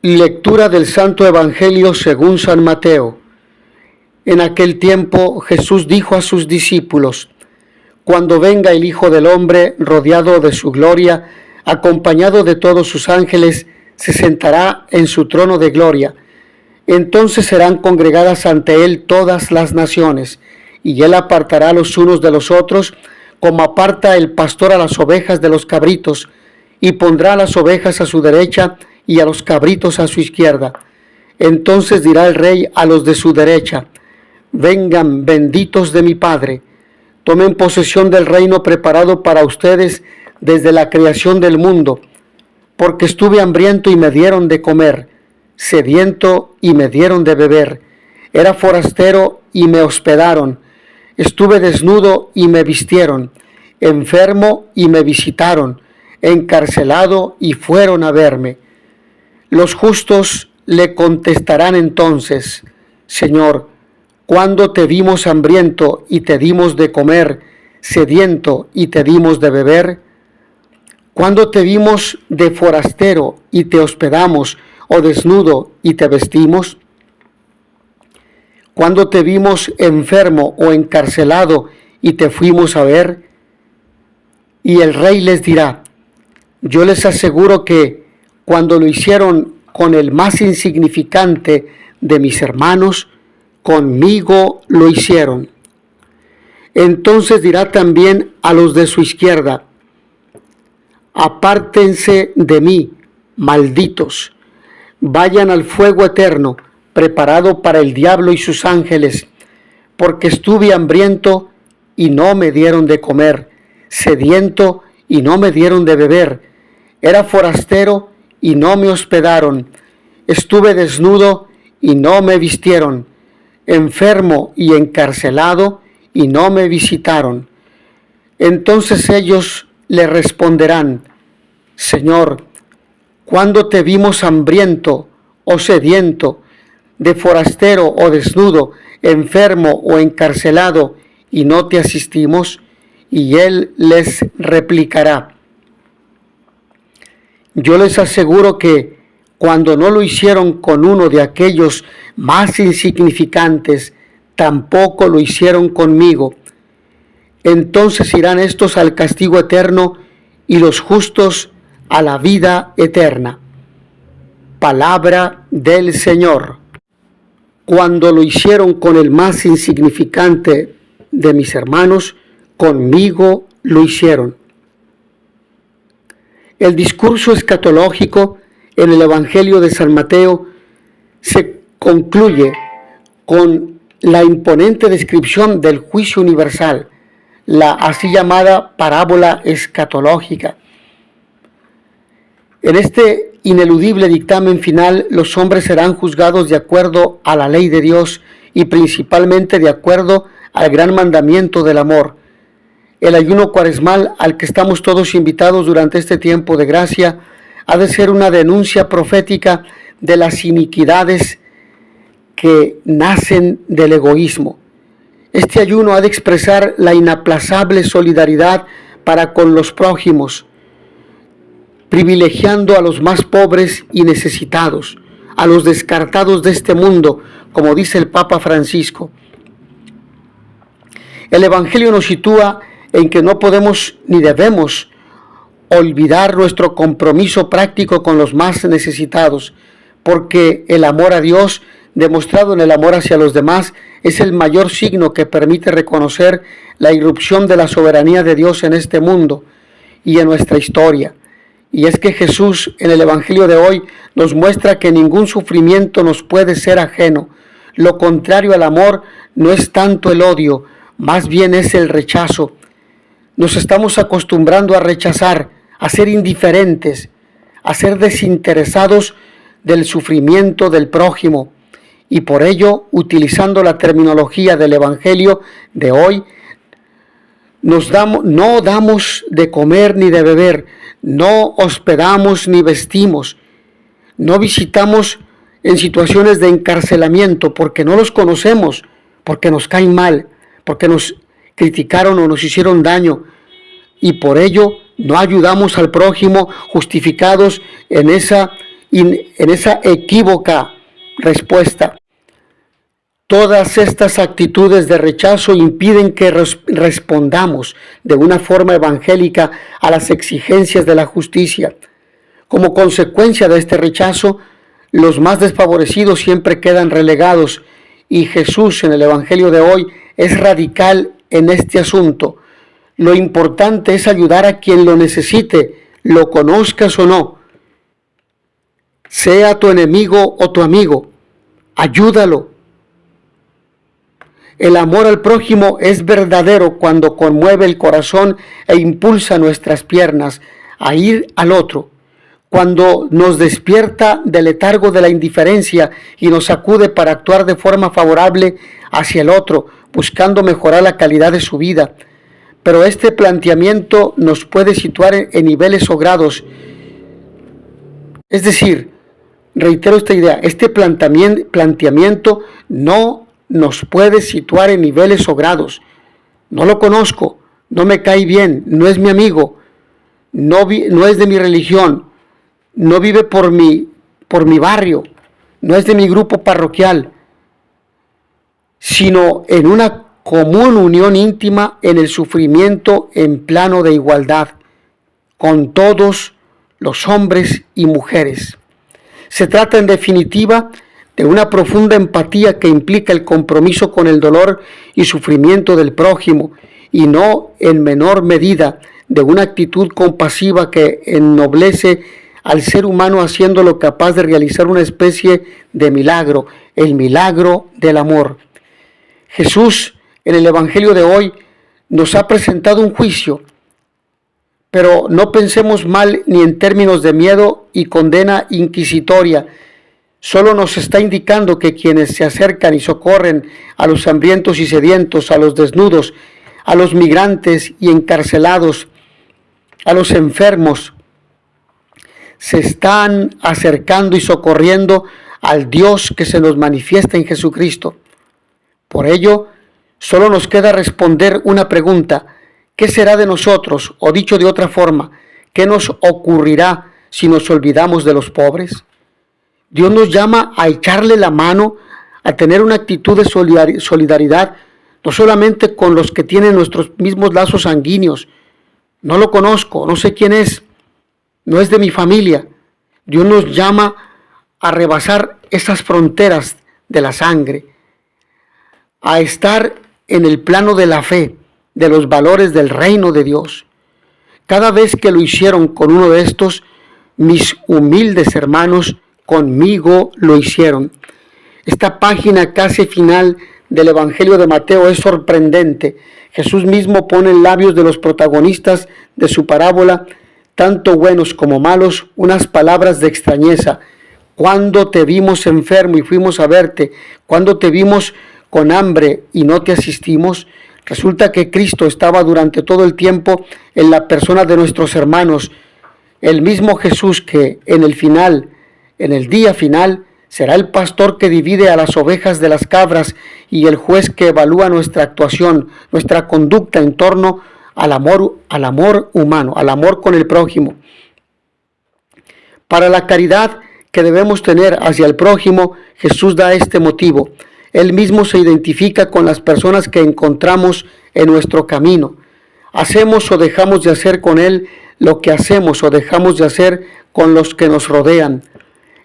Lectura del Santo Evangelio según San Mateo. En aquel tiempo Jesús dijo a sus discípulos: Cuando venga el Hijo del Hombre rodeado de su gloria, acompañado de todos sus ángeles, se sentará en su trono de gloria. Entonces serán congregadas ante él todas las naciones, y él apartará los unos de los otros, como aparta el pastor a las ovejas de los cabritos, y pondrá a las ovejas a su derecha y a los cabritos a su izquierda. Entonces dirá el rey a los de su derecha: Vengan, benditos de mi Padre, tomen posesión del reino preparado para ustedes desde la creación del mundo, porque estuve hambriento y me dieron de comer, sediento y me dieron de beber, era forastero y me hospedaron, estuve desnudo y me vistieron, enfermo y me visitaron, encarcelado y fueron a verme. Los justos le contestarán entonces: Señor, ¿cuándo te vimos hambriento y te dimos de comer, sediento y te dimos de beber? ¿Cuándo te vimos de forastero y te hospedamos, o desnudo y te vestimos? ¿Cuándo te vimos enfermo o encarcelado y te fuimos a ver? Y el rey les dirá: Yo les aseguro que cuando lo hicieron con el más insignificante de mis hermanos, conmigo lo hicieron. Entonces dirá también a los de su izquierda: Apártense de mí, malditos, vayan al fuego eterno, preparado para el diablo y sus ángeles, porque estuve hambriento y no me dieron de comer, sediento y no me dieron de beber, era forastero y no me hospedaron, estuve desnudo y no me vistieron, enfermo y encarcelado y no me visitaron. Entonces ellos le responderán: Señor, ¿cuándo te vimos hambriento o sediento, de forastero o desnudo, enfermo o encarcelado, y no te asistimos? Y él les replicará: Yo les aseguro que cuando no lo hicieron con uno de aquellos más insignificantes, tampoco lo hicieron conmigo. Entonces irán estos al castigo eterno y los justos a la vida eterna. Palabra del Señor. Cuando lo hicieron con el más insignificante de mis hermanos, conmigo lo hicieron. El discurso escatológico en el Evangelio de San Mateo se concluye con la imponente descripción del juicio universal, la así llamada parábola escatológica. En este ineludible dictamen final, los hombres serán juzgados de acuerdo a la ley de Dios y principalmente de acuerdo al gran mandamiento del amor. El ayuno cuaresmal al que estamos todos invitados durante este tiempo de gracia ha de ser una denuncia profética de las iniquidades que nacen del egoísmo. Este ayuno ha de expresar la inaplazable solidaridad para con los prójimos, privilegiando a los más pobres y necesitados, a los descartados de este mundo, como dice el Papa Francisco. El Evangelio nos sitúa en que no podemos ni debemos olvidar nuestro compromiso práctico con los más necesitados, porque el amor a Dios, demostrado en el amor hacia los demás, es el mayor signo que permite reconocer la irrupción de la soberanía de Dios en este mundo y en nuestra historia. Y es que Jesús en el Evangelio de hoy nos muestra que ningún sufrimiento nos puede ser ajeno. Lo contrario al amor no es tanto el odio, más bien es el rechazo. Nos estamos acostumbrando a rechazar, a ser indiferentes, a ser desinteresados del sufrimiento del prójimo. Y por ello, utilizando la terminología del Evangelio de hoy, no damos de comer ni de beber, no hospedamos ni vestimos, no visitamos en situaciones de encarcelamiento porque no los conocemos, porque nos caen mal, porque nos criticaron o nos hicieron daño, y por ello no ayudamos al prójimo justificados en esa en esa equívoca respuesta. Todas estas actitudes de rechazo impiden que respondamos de una forma evangélica a las exigencias de la justicia. Como consecuencia de este rechazo, los más desfavorecidos siempre quedan relegados, y Jesús en el Evangelio de hoy es radical en este asunto. Lo importante es ayudar a quien lo necesite, lo conozcas o no. Sea tu enemigo o tu amigo, ayúdalo. El amor al prójimo es verdadero cuando conmueve el corazón e impulsa nuestras piernas a ir al otro, cuando nos despierta del letargo de la indiferencia y nos sacude para actuar de forma favorable hacia el otro, buscando mejorar la calidad de su vida. Pero este planteamiento nos puede situar en niveles o grados. Es decir, reitero esta idea, este planteamiento no nos puede situar en niveles o grados. No lo conozco, no me cae bien, no es mi amigo, no es de mi religión, no vive por mi barrio, no es de mi grupo parroquial, sino en una común unión íntima en el sufrimiento en plano de igualdad con todos los hombres y mujeres. Se trata en definitiva de una profunda empatía que implica el compromiso con el dolor y sufrimiento del prójimo, y no en menor medida de una actitud compasiva que ennoblece al ser humano, haciéndolo capaz de realizar una especie de milagro, el milagro del amor. Jesús en el Evangelio de hoy nos ha presentado un juicio, pero no pensemos mal ni en términos de miedo y condena inquisitoria. Solo nos está indicando que quienes se acercan y socorren a los hambrientos y sedientos, a los desnudos, a los migrantes y encarcelados, a los enfermos, se están acercando y socorriendo al Dios que se nos manifiesta en Jesucristo. Por ello, solo nos queda responder una pregunta: ¿qué será de nosotros? O dicho de otra forma, ¿qué nos ocurrirá si nos olvidamos de los pobres? Dios nos llama a echarle la mano, a tener una actitud de solidaridad, no solamente con los que tienen nuestros mismos lazos sanguíneos. No lo conozco, no sé quién es, no es de mi familia. Dios nos llama a rebasar esas fronteras de la sangre, a estar en el plano de la fe, de los valores del reino de Dios. Cada vez que lo hicieron con uno de estos, mis humildes hermanos, conmigo lo hicieron. Esta página casi final del Evangelio de Mateo es sorprendente. Jesús mismo pone en labios de los protagonistas de su parábola, tanto buenos como malos, unas palabras de extrañeza. ¿Cuándo te vimos enfermo y fuimos a verte? ¿Cuándo te vimos con hambre y no te asistimos? Resulta que Cristo estaba durante todo el tiempo en la persona de nuestros hermanos, el mismo Jesús que en el día final, será el pastor que divide a las ovejas de las cabras y el juez que evalúa nuestra actuación, nuestra conducta en torno al amor humano, al amor con el prójimo. Para la caridad que debemos tener hacia el prójimo, Jesús da este motivo. Él mismo se identifica con las personas que encontramos en nuestro camino. Hacemos o dejamos de hacer con Él lo que hacemos o dejamos de hacer con los que nos rodean.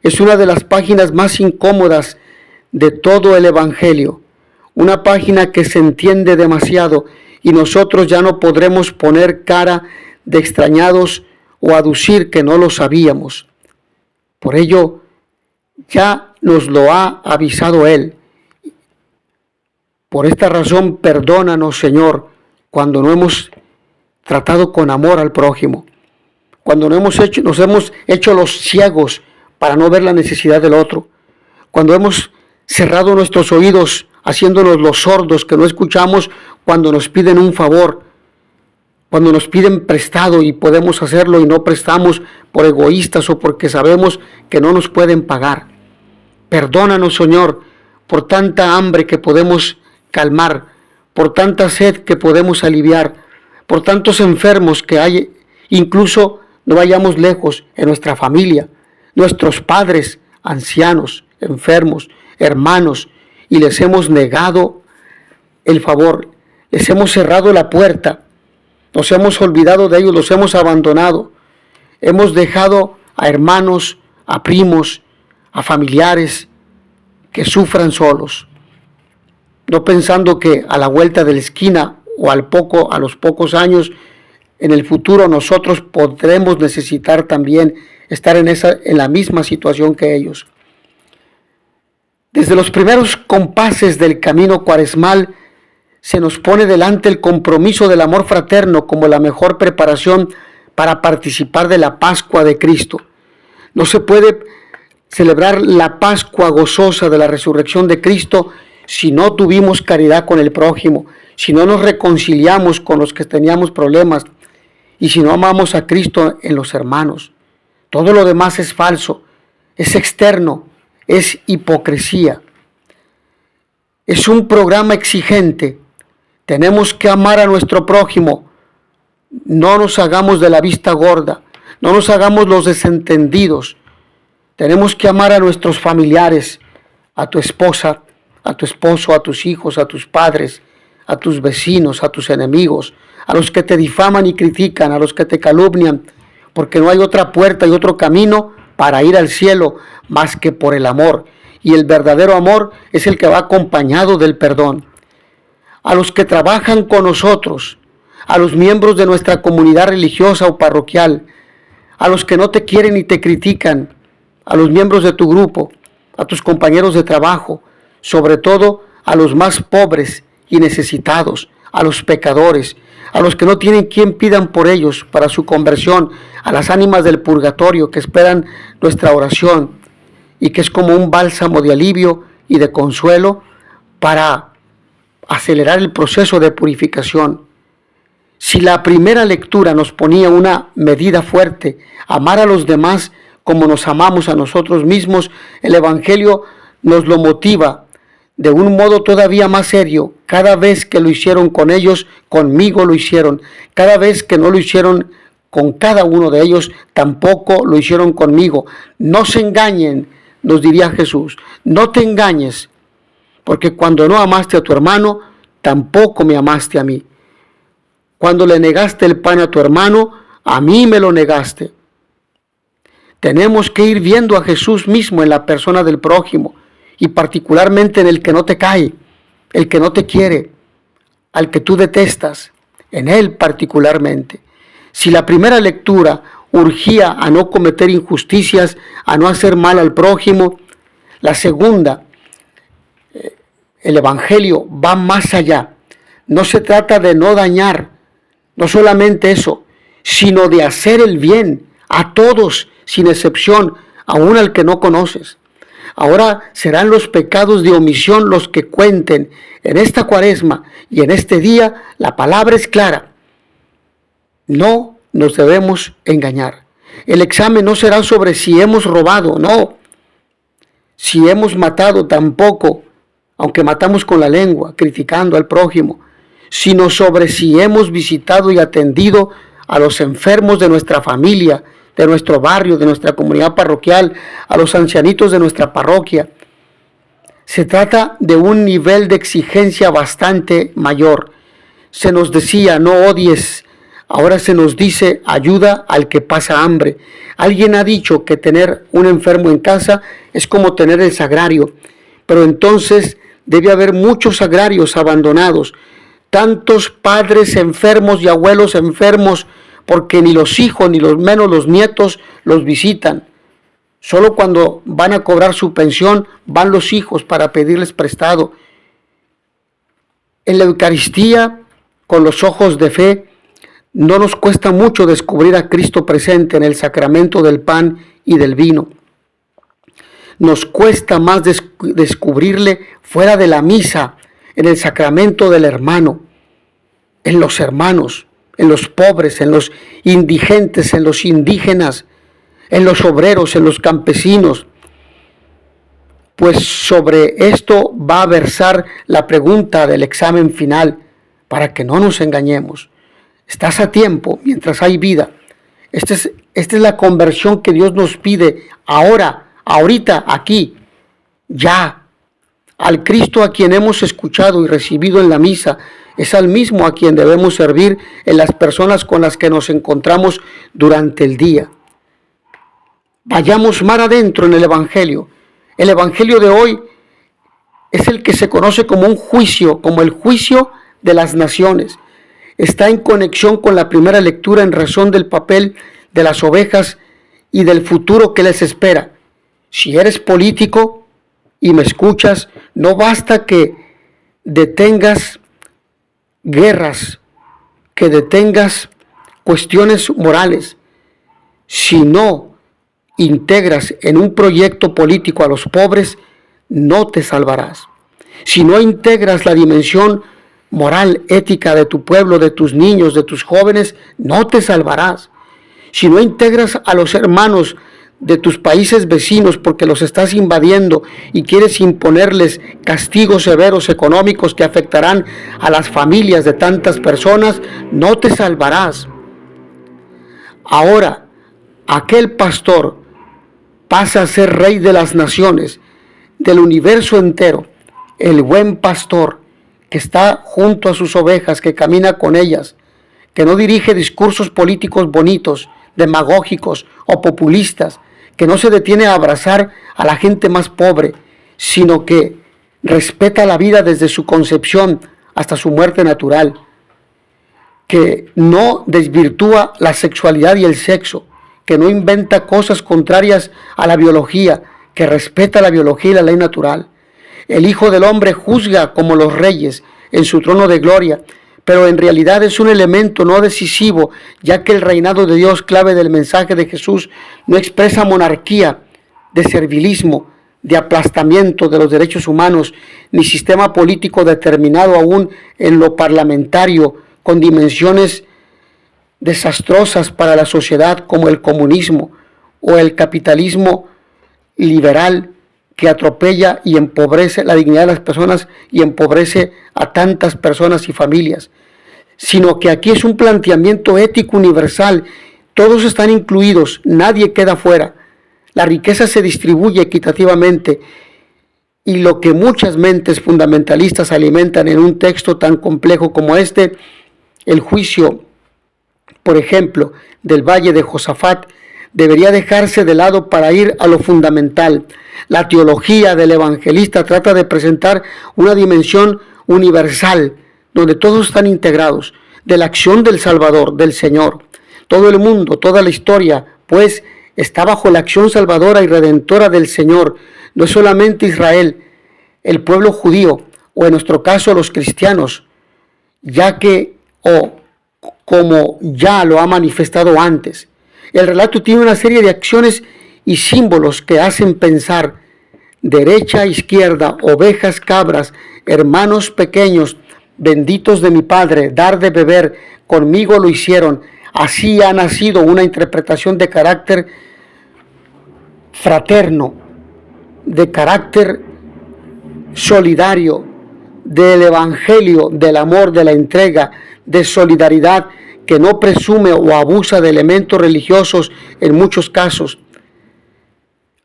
Es una de las páginas más incómodas de todo el Evangelio, una página que se entiende demasiado y nosotros ya no podremos poner cara de extrañados o aducir que no lo sabíamos. Por ello, ya nos lo ha avisado Él. Por esta razón, perdónanos, Señor, cuando no hemos tratado con amor al prójimo, cuando nos hemos hecho los ciegos para no ver la necesidad del otro, cuando hemos cerrado nuestros oídos haciéndonos los sordos que no escuchamos cuando nos piden un favor, cuando nos piden prestado y podemos hacerlo y no prestamos por egoístas o porque sabemos que no nos pueden pagar. Perdónanos, Señor, por tanta hambre que podemos calmar, por tanta sed que podemos aliviar, por tantos enfermos que hay, incluso no vayamos lejos en nuestra familia. nuestros padres, ancianos, enfermos, hermanos, y les hemos negado el favor, les hemos cerrado la puerta, nos hemos olvidado de ellos, los hemos abandonado, hemos dejado a hermanos, a primos, a familiares que sufran solos, no pensando que a la vuelta de la esquina o a los pocos años en el futuro nosotros podremos necesitar también estar en la misma situación que ellos. Desde los primeros compases del camino cuaresmal se nos pone delante el compromiso del amor fraterno como la mejor preparación para participar de la Pascua de Cristo. No se puede celebrar la Pascua gozosa de la resurrección de Cristo si no tuvimos caridad con el prójimo, si no nos reconciliamos con los que teníamos problemas y si no amamos a Cristo en los hermanos. Todo lo demás es falso, es externo, es hipocresía. Es un programa exigente. Tenemos que amar a nuestro prójimo. No nos hagamos de la vista gorda, no nos hagamos los desentendidos. Tenemos que amar a nuestros familiares, a tu esposa, a tu esposo, a tus hijos, a tus padres, a tus vecinos, a tus enemigos, a los que te difaman y critican, a los que te calumnian, porque no hay otra puerta y otro camino para ir al cielo más que por el amor. Y el verdadero amor es el que va acompañado del perdón. A los que trabajan con nosotros, a los miembros de nuestra comunidad religiosa o parroquial, a los que no te quieren y te critican, a los miembros de tu grupo, a tus compañeros de trabajo, sobre todo a los más pobres y necesitados, a los pecadores, a los que no tienen quien pidan por ellos para su conversión, a las ánimas del purgatorio que esperan nuestra oración y que es como un bálsamo de alivio y de consuelo para acelerar el proceso de purificación. Si la primera lectura nos ponía una medida fuerte, amar a los demás como nos amamos a nosotros mismos, el Evangelio nos lo motiva de un modo todavía más serio. Cada vez que lo hicieron con ellos, conmigo lo hicieron. Cada vez que no lo hicieron con cada uno de ellos, tampoco lo hicieron conmigo. No se engañen, nos diría Jesús. No te engañes, porque cuando no amaste a tu hermano, tampoco me amaste a mí. Cuando le negaste el pan a tu hermano, a mí me lo negaste. Tenemos que ir viendo a Jesús mismo en la persona del prójimo y particularmente en el que no te cae, el que no te quiere, al que tú detestas, en él particularmente. Si la primera lectura urgía a no cometer injusticias, a no hacer mal al prójimo, la segunda, el Evangelio va más allá. No se trata de no dañar, no solamente eso, sino de hacer el bien a todos, sin excepción, aún al que no conoces. Ahora serán los pecados de omisión los que cuenten en esta cuaresma y en este día. La palabra es clara. No nos debemos engañar. El examen no será sobre si hemos robado, no. Si hemos matado, tampoco, aunque matamos con la lengua, criticando al prójimo, sino sobre si hemos visitado y atendido a los enfermos de nuestra familia, de nuestro barrio, de nuestra comunidad parroquial, a los ancianitos de nuestra parroquia. Se trata de un nivel de exigencia bastante mayor. Se nos decía, no odies. Ahora se nos dice, ayuda al que pasa hambre. Alguien ha dicho que tener un enfermo en casa es como tener el sagrario. Pero entonces debe haber muchos sagrarios abandonados. Tantos padres enfermos y abuelos enfermos, porque ni los hijos, ni los menos los nietos los visitan. Solo cuando van a cobrar su pensión, van los hijos para pedirles prestado. En la Eucaristía, con los ojos de fe, no nos cuesta mucho descubrir a Cristo presente en el sacramento del pan y del vino. Nos cuesta más descubrirle fuera de la misa, en el sacramento del hermano, en los hermanos, en los pobres, en los indigentes, en los indígenas, en los obreros, en los campesinos. Pues sobre esto va a versar la pregunta del examen final, para que no nos engañemos. Estás a tiempo mientras hay vida. Este es Esta es la conversión que Dios nos pide ahora, ahorita, aquí, ya. Al Cristo a quien hemos escuchado y recibido en la misa, es al mismo a quien debemos servir en las personas con las que nos encontramos durante el día. Vayamos más adentro en el Evangelio. El Evangelio de hoy es el que se conoce como un juicio, como el juicio de las naciones. Está en conexión con la primera lectura en razón del papel de las ovejas y del futuro que les espera. Si eres político y me escuchas, no basta que detengas guerras, que detengas cuestiones morales. Si no integras en un proyecto político a los pobres, no te salvarás. Si no integras la dimensión moral, ética de tu pueblo, de tus niños, de tus jóvenes, no te salvarás. Si no integras a los hermanos de tus países vecinos porque los estás invadiendo y quieres imponerles castigos severos económicos que afectarán a las familias de tantas personas, no te salvarás. Ahora, aquel pastor pasa a ser rey de las naciones, del universo entero, el buen pastor que está junto a sus ovejas, que camina con ellas, que no dirige discursos políticos bonitos, demagógicos o populistas, que no se detiene a abrazar a la gente más pobre, sino que respeta la vida desde su concepción hasta su muerte natural, que no desvirtúa la sexualidad y el sexo, que no inventa cosas contrarias a la biología, que respeta la biología y la ley natural. El Hijo del Hombre juzga como los reyes en su trono de gloria, pero en realidad es un elemento no decisivo, ya que el reinado de Dios, clave del mensaje de Jesús, no expresa monarquía de servilismo, de aplastamiento de los derechos humanos, ni sistema político determinado aún en lo parlamentario, con dimensiones desastrosas para la sociedad como el comunismo o el capitalismo liberal que atropella y empobrece la dignidad de las personas y empobrece a tantas personas y familias, sino que aquí es un planteamiento ético universal. Todos están incluidos, nadie queda fuera. La riqueza se distribuye equitativamente y lo que muchas mentes fundamentalistas alimentan en un texto tan complejo como este, el juicio, por ejemplo, del Valle de Josafat, debería dejarse de lado para ir a lo fundamental. La teología del evangelista trata de presentar una dimensión universal, donde todos están integrados, de la acción del Salvador, del Señor. Todo el mundo, toda la historia, pues, está bajo la acción salvadora y redentora del Señor. No es solamente Israel, el pueblo judío, o en nuestro caso los cristianos, ya que, como ya lo ha manifestado antes. El relato tiene una serie de acciones y símbolos que hacen pensar: derecha, izquierda, ovejas, cabras, hermanos pequeños, benditos de mi Padre, dar de beber, conmigo lo hicieron. Así ha nacido una interpretación de carácter fraterno, de carácter solidario, del evangelio, del amor, de la entrega, de solidaridad, que no presume o abusa de elementos religiosos en muchos casos.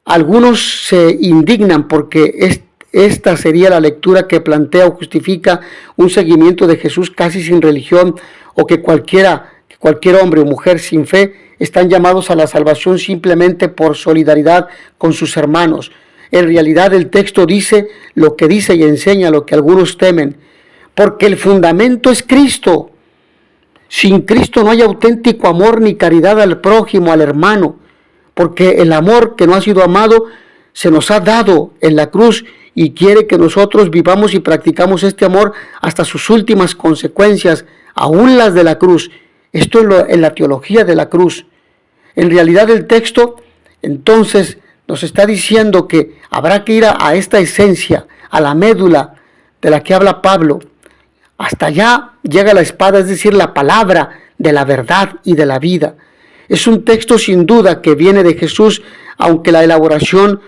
Algunos se indignan porque esta sería la lectura que plantea o justifica un seguimiento de Jesús casi sin religión, o que cualquier hombre o mujer sin fe están llamados a la salvación simplemente por solidaridad con sus hermanos. En realidad el texto dice lo que dice y enseña lo que algunos temen, porque el fundamento es Cristo. Sin Cristo no hay auténtico amor ni caridad al prójimo, al hermano, porque el amor que no ha sido amado se nos ha dado en la cruz y quiere que nosotros vivamos y practicamos este amor hasta sus últimas consecuencias, aún las de la cruz. Esto en la teología de la cruz. En realidad el texto entonces nos está diciendo que habrá que ir a esta esencia, a la médula de la que habla Pablo. Hasta allá llega la espada, es decir, la palabra de la verdad y de la vida. Es un texto sin duda que viene de Jesús, aunque la elaboración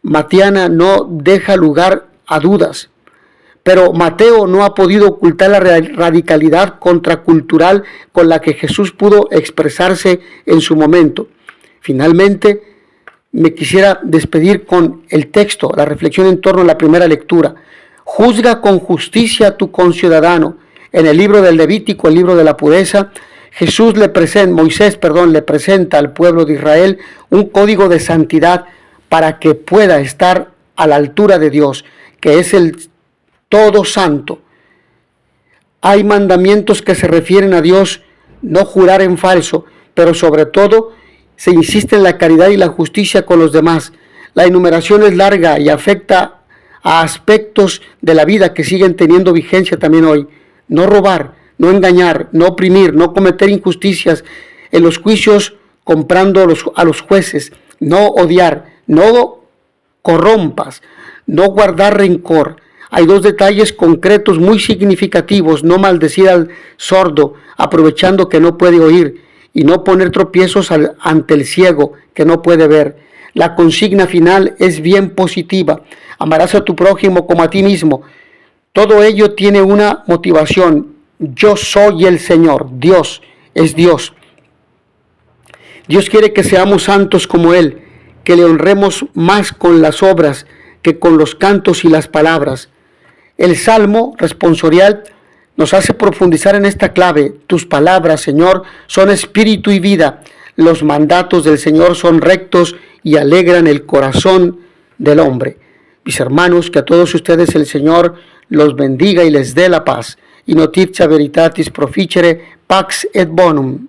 matiana no deja lugar a dudas. Pero Mateo no ha podido ocultar la radicalidad contracultural con la que Jesús pudo expresarse en su momento. Finalmente, me quisiera despedir con el texto, la reflexión en torno a la primera lectura. Juzga con justicia a tu conciudadano. En el libro del Levítico, el libro de la pureza, Moisés le presenta al pueblo de Israel un código de santidad para que pueda estar a la altura de Dios, que es el todo santo. Hay mandamientos que se refieren a Dios, no jurar en falso, pero sobre todo se insiste en la caridad y la justicia con los demás. La enumeración es larga y afecta a aspectos de la vida que siguen teniendo vigencia también hoy. No robar, no engañar, no oprimir, no cometer injusticias en los juicios comprando a los jueces, no odiar, no corrompas, no guardar rencor. Hay dos detalles concretos muy significativos: no maldecir al sordo aprovechando que no puede oír, y no poner tropiezos ante el ciego que no puede ver. La consigna final es bien positiva: amarás a tu prójimo como a ti mismo. Todo ello tiene una motivación: yo soy el Señor. Dios es Dios. Dios quiere que seamos santos como Él, que le honremos más con las obras que con los cantos y las palabras. El Salmo responsorial nos hace profundizar en esta clave: tus palabras, Señor, son espíritu y vida. Los mandatos del Señor son rectos y alegran el corazón del hombre. Mis hermanos, que a todos ustedes el Señor los bendiga y les dé la paz. Y notitia veritatis proficere, pax et bonum.